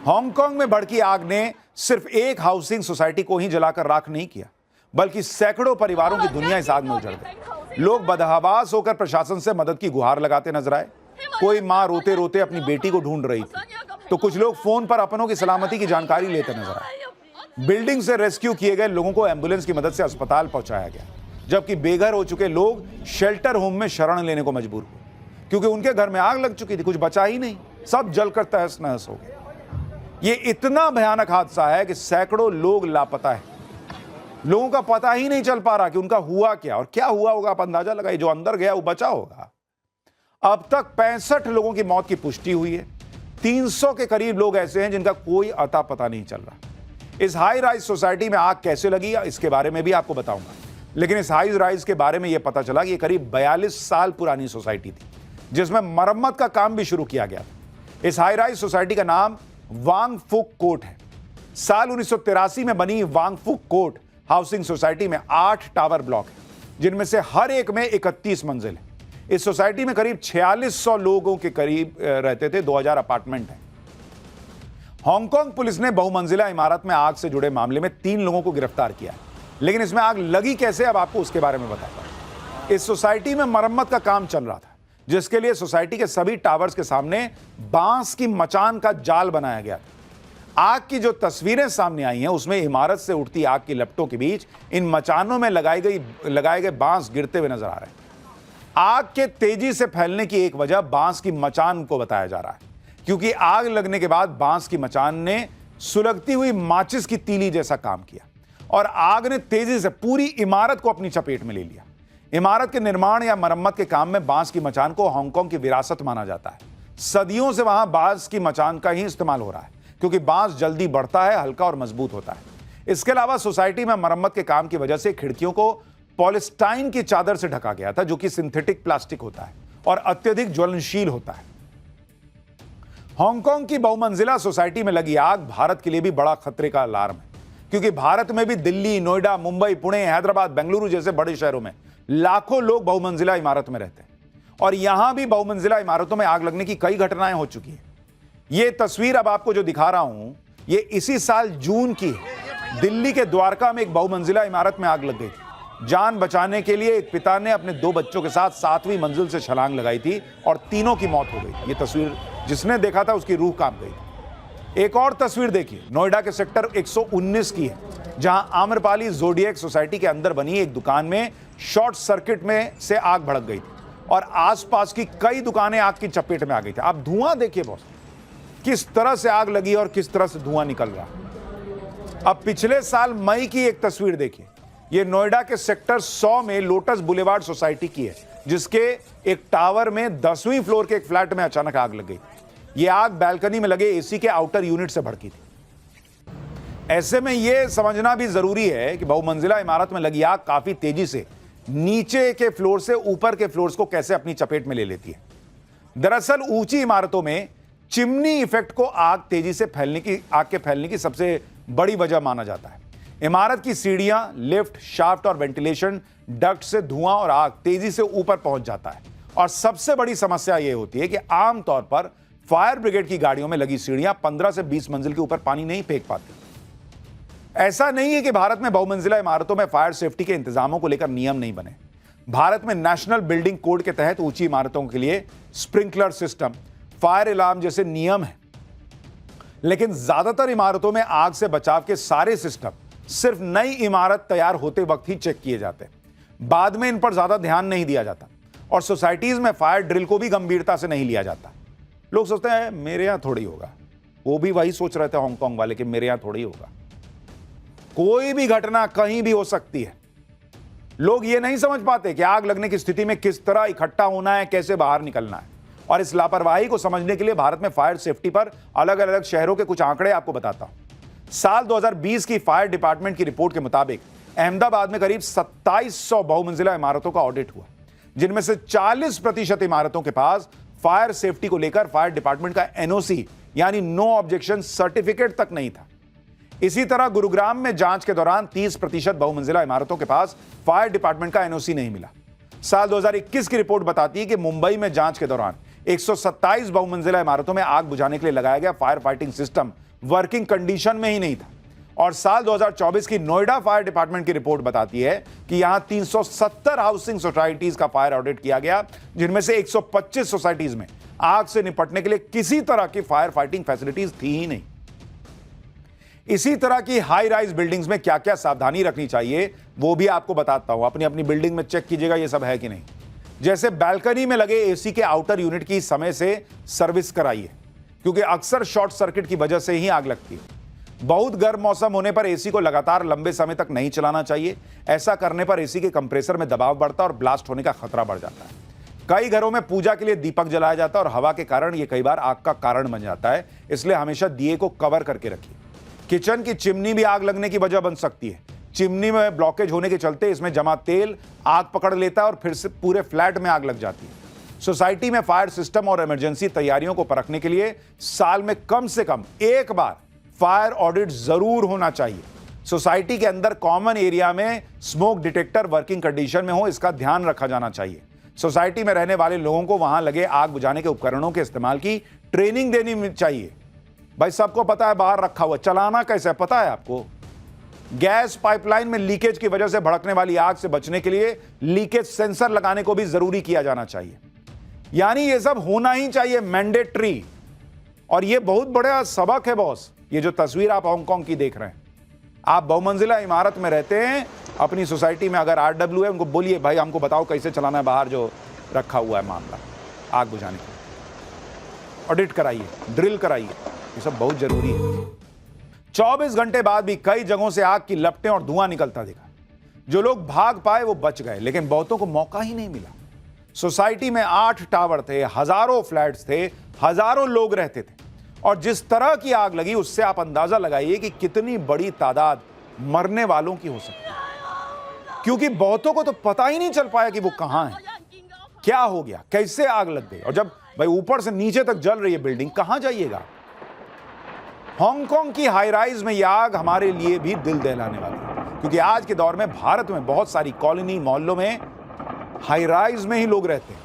Hong Kong में भड़की आग ने सिर्फ एक हाउसिंग सोसाइटी को ही जलाकर राख नहीं किया, बल्कि सैकड़ों परिवारों की दुनिया इस आग में उजड़ गई। लोग बदहवास होकर प्रशासन से मदद की गुहार लगाते नजर आए। कोई मां रोते रोते अपनी बेटी को ढूंढ रही थी, तो कुछ लोग फोन पर अपनों की सलामती की जानकारी लेते नजर आए। बिल्डिंग से रेस्क्यू किए गए लोगों को एम्बुलेंस की मदद से अस्पताल पहुंचाया गया, जबकि बेघर हो चुके लोग शेल्टर होम में शरण लेने को मजबूर हुए, क्योंकि उनके घर में आग लग चुकी थी। कुछ बचा ही नहीं, सब जलकर तहस नहस हो गए। ये इतना भयानक हादसा है कि सैकड़ों लोग लापता है। लोगों का पता ही नहीं चल पा रहा कि उनका हुआ क्या और क्या हुआ होगा। आप अंदाजा लगाइए, जो अंदर गया वो बचा होगा। अब तक 65 लोगों की मौत की पुष्टि हुई है। 300 के करीब लोग ऐसे हैं जिनका कोई अता पता नहीं चल रहा। इस हाई राइज सोसाइटी में आग कैसे लगी, इसके बारे में भी आपको बताऊंगा। लेकिन इस हाई राइज के बारे में यह पता चला कि यह करीब 42 साल पुरानी सोसाइटी थी, जिसमें मरम्मत का काम भी शुरू किया गया था। इस हाई राइज सोसाइटी का नाम वांग फुक कोर्ट है। साल 1983 में बनी वांग फुक कोर्ट हाउसिंग सोसाइटी में 8 टावर ब्लॉक है, जिनमें से हर एक में 31 मंजिल है। इस सोसाइटी में करीब 4600 लोगों के करीब रहते थे। 2000 अपार्टमेंट हैं। हांगकांग पुलिस ने बहुमंजिला इमारत में आग से जुड़े मामले में 3 लोगों को गिरफ्तार किया है। लेकिन इसमें आग लगी कैसे, अब आपको उसके बारे में बताता हूं। इस सोसाइटी में मरम्मत का काम चल रहा था, जिसके लिए सोसाइटी के सभी टावर्स के सामने बांस की मचान का जाल बनाया गया था। आग की जो तस्वीरें सामने आई हैं, उसमें इमारत से उठती आग की लपटों के बीच इन मचानों में लगाए गए बांस गिरते हुए नजर आ रहे हैं। आग के तेजी से फैलने की एक वजह बांस की मचान को बताया जा रहा है, क्योंकि आग लगने के बाद बांस की मचान ने सुलगती हुई माचिस की तीली जैसा काम किया और आग ने तेजी से पूरी इमारत को अपनी चपेट में ले लिया। इमारत के निर्माण या मरम्मत के काम में बांस की मचान को हांगकांग की विरासत माना जाता है। सदियों से वहां बांस की मचान का ही इस्तेमाल हो रहा है, क्योंकि बांस जल्दी बढ़ता है, हल्का और मजबूत होता है। इसके अलावा सोसाइटी में मरम्मत के काम की वजह से खिड़कियों को पॉलिस्टाइन की चादर से ढका गया था, जो कि सिंथेटिक प्लास्टिक होता है और अत्यधिक ज्वलनशील होता है। हांगकांग की बहुमंजिला सोसाइटी में लगी आग भारत के लिए भी बड़ा खतरे का अलार्म है, क्योंकि भारत में भी दिल्ली, नोएडा, मुंबई, पुणे, हैदराबाद, बेंगलुरु जैसे बड़े शहरों में लाखों लोग बहुमंजिला इमारत में रहते हैं और यहां भी बहुमंजिला इमारतों में आग लगने की कई घटनाएं हो चुकी है। यह तस्वीर अब आपको जो दिखा रहा हूं, यह इसी साल जून की है। दिल्ली के द्वारका में एक बहुमंजिला इमारत में आग लग गई थी। जान बचाने के लिए एक पिता ने अपने 2 बच्चों के साथ 7वीं मंजिल से छलांग लगाई थी और तीनों की मौत हो गई। यह तस्वीर जिसने देखा था उसकी रूह कांप गई। एक और तस्वीर देखिए, नोएडा के सेक्टर 119 की है, जहां आम्रपाली जोडिएक सोसाइटी के अंदर बनी एक दुकान में शॉर्ट सर्किट में से आग भड़क गई थी और आसपास की कई दुकानें आग की चपेट में आ गई थी। आप धुआं देखिए बॉस, किस तरह से आग लगी और किस तरह से धुआं निकल रहा। अब पिछले साल मई की एक तस्वीर देखिए, यह नोएडा के सेक्टर 100 में लोटस बुलेवार्ड सोसाइटी की है, जिसके एक टावर में 10वीं फ्लोर के एक फ्लैट में अचानक आग लग गई। यह आग बैल्कनी में लगे एसी के आउटर यूनिट से भड़की थी। ऐसे में यह समझना भी जरूरी है कि बहुमंजिला इमारत में लगी आग काफी तेजी से नीचे के फ्लोर से ऊपर के फ्लोर्स को कैसे अपनी चपेट में ले लेती है। दरअसल ऊंची इमारतों में चिमनी इफेक्ट को आग के फैलने की सबसे बड़ी वजह माना जाता है। इमारत की सीढ़ियां, लिफ्ट, शाफ्ट और वेंटिलेशन डक्ट से धुआं और आग तेजी से ऊपर पहुंच जाता है। और सबसे बड़ी समस्या यह होती है कि आमतौर पर फायर ब्रिगेड की गाड़ियों में लगी सीढ़ियां 15 से 20 मंजिल के ऊपर पानी नहीं फेंक पाती। ऐसा नहीं है कि भारत में बहुमंजिला इमारतों में फायर सेफ्टी के इंतजामों को लेकर नियम नहीं बने। भारत में नेशनल बिल्डिंग कोड के तहत ऊंची इमारतों के लिए स्प्रिंकलर सिस्टम, फायर अलार्म जैसे नियम हैं। लेकिन ज्यादातर इमारतों में आग से बचाव के सारे सिस्टम सिर्फ नई इमारत तैयार होते वक्त ही चेक किए जाते हैं। बाद में इन पर ज्यादा ध्यान नहीं दिया जाता और सोसाइटीज में फायर ड्रिल को भी गंभीरता से नहीं लिया जाता। लोग सोचते हैं मेरे यहां थोड़ी होगा, वो भी वही सोच रहे थे हांगकांग वाले कि मेरे यहां थोड़ी होगा। कोई भी घटना कहीं भी हो सकती है। लोग ये नहीं समझ पाते कि आग लगने की स्थिति में किस तरह इकट्ठा होना है, कैसे बाहर निकलना है। और इस लापरवाही को समझने के लिए भारत में फायर सेफ्टी पर अलग अलग शहरों के कुछ आंकड़े आपको बताता हूं। साल 2020 की फायर डिपार्टमेंट की रिपोर्ट के मुताबिक अहमदाबाद में करीब 2700 बहुमंजिला इमारतों का ऑडिट हुआ, जिनमें से 40% इमारतों के पास फायर सेफ्टी को लेकर फायर डिपार्टमेंट का एनओसी यानी नो ऑब्जेक्शन सर्टिफिकेट तक नहीं था। इसी तरह गुरुग्राम में जांच के दौरान 30% बहुमंजिला इमारतों के पास फायर डिपार्टमेंट का एनओसी नहीं मिला। साल 2021 की रिपोर्ट बताती है कि मुंबई में जांच के दौरान 127 बहुमंजिला इमारतों में आग बुझाने के लिए लगाया गया fire fighting system working condition में ही नहीं था। और साल 2024 की नोएडा फायर डिपार्टमेंट की रिपोर्ट बताती है कि यहां 370 हाउसिंग सोसाइटीज का फायर ऑडिट किया गया, जिनमें से 125 सोसाइटीज में आग से निपटने के लिए किसी तरह की फायर फाइटिंग फैसिलिटीज थी ही नहीं। इसी तरह की हाई राइज बिल्डिंग्स में क्या क्या सावधानी रखनी चाहिए वो भी आपको बताता हूं। अपनी अपनी बिल्डिंग में चेक कीजिएगा ये सब है कि नहीं। जैसे बालकनी में लगे एसी के आउटर यूनिट की समय से सर्विस कराइए, क्योंकि अक्सर शॉर्ट सर्किट की वजह से ही आग लगती है। बहुत गर्म मौसम होने पर एसी को लगातार लंबे समय तक नहीं चलाना चाहिए। ऐसा करने पर एसी के कंप्रेसर में दबाव बढ़ता है और ब्लास्ट होने का खतरा बढ़ जाता है। कई घरों में पूजा के लिए दीपक जलाया जाता है और हवा के कारण यह कई बार आग का कारण बन जाता है, इसलिए हमेशा दिए को कवर करके रखिए। किचन की चिमनी भी आग लगने की वजह बन सकती है। चिमनी में ब्लॉकेज होने के चलते इसमें जमा तेल आग पकड़ लेता है और फिर से पूरे फ्लैट में आग लग जाती है। सोसाइटी में फायर सिस्टम और इमरजेंसी तैयारियों को परखने के लिए साल में कम से कम एक बार फायर ऑडिट जरूर होना चाहिए। सोसाइटी के अंदर कॉमन एरिया में स्मोक डिटेक्टर वर्किंग कंडीशन में हो, इसका ध्यान रखा जाना चाहिए। सोसाइटी में रहने वाले लोगों को वहां लगे आग बुझाने के उपकरणों के इस्तेमाल की ट्रेनिंग देनी चाहिए। भाई सबको पता है बाहर रखा हुआ, चलाना कैसे है पता है आपको। गैस पाइपलाइन में लीकेज की वजह से भड़कने वाली आग से बचने के लिए लीकेज सेंसर लगाने को भी जरूरी किया जाना चाहिए। यानी ये सब होना ही चाहिए, मैंडेटरी। और ये बहुत बड़ा सबक है बॉस। ये जो तस्वीर आप हांगकांग की देख रहे हैं, आप बहुमंजिला इमारत में रहते हैं, अपनी सोसाइटी में अगर आरडब्ल्यू है उनको बोलिए भाई हमको बताओ कैसे चलाना है बाहर जो रखा हुआ है मामला आग बुझाने का। ऑडिट कराइए, ड्रिल कराइए, ये सब बहुत जरूरी है। 24 घंटे बाद भी कई जगहों से आग की लपटें और धुआं निकलता दिखा। जो लोग भाग पाए वो बच गए, लेकिन बहुतों को मौका ही नहीं मिला। सोसाइटी में 8 टावर थे, हजारों फ्लैट्स थे, हजारों लोग रहते थे, और जिस तरह की आग लगी उससे आप अंदाजा लगाइए कि कितनी बड़ी तादाद मरने वालों की हो सकती है। क्योंकि बहुतों को तो पता ही नहीं चल पाया कि वो कहां है, क्या हो गया, कैसे आग लग गई। और जब भाई ऊपर से नीचे तक जल रही है बिल्डिंग, कहां जाइएगा। हांगकांग की हाई राइज में यह आग हमारे लिए भी दिल दहलाने वाली है, क्योंकि आज के दौर में भारत में बहुत सारी कॉलोनी मोहल्लों में हाई राइज में ही लोग रहते हैं।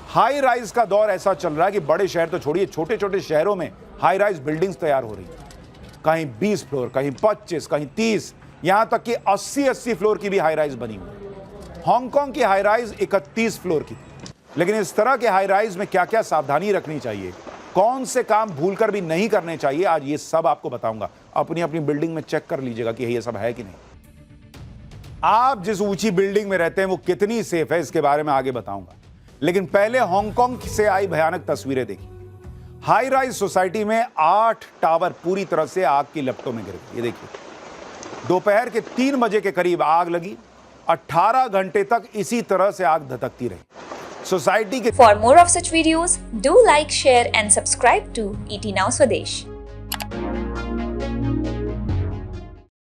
हाई राइज का दौर ऐसा चल रहा है कि बड़े शहर तो छोड़िए, छोटे छोटे शहरों में हाई राइज बिल्डिंग्स तैयार हो रही है। कहीं 20 फ्लोर, कहीं 25, कहीं 30, यहां तक कि 80-80 फ्लोर की भी हाई राइज बनी हुई है। हांगकांग की हाई राइज 31 फ्लोर की थी। लेकिन इस तरह के हाई राइज में क्या क्या सावधानी रखनी चाहिए, कौन से काम भूलकर भी नहीं करने चाहिए, आज ये सब आपको बताऊंगा। अपनी अपनी बिल्डिंग में चेक कर लीजिएगा कि ये सब है कि नहीं। आप जिस ऊंची बिल्डिंग में रहते हैं वो कितनी सेफ है, इसके बारे में आगे बताऊंगा। लेकिन पहले हांगकांग से आई भयानक तस्वीरें देखिए। हाई राइज सोसाइटी में 8 टावर पूरी तरह से आग की लपटों में गिर गए। ये देखिए, दोपहर के 3 बजे के करीब आग लगी। 18 घंटे तक इसी तरह से आग धधकती रही। सोसाइटी के For more of such videos, do like, share and subscribe to ET Now Swadesh.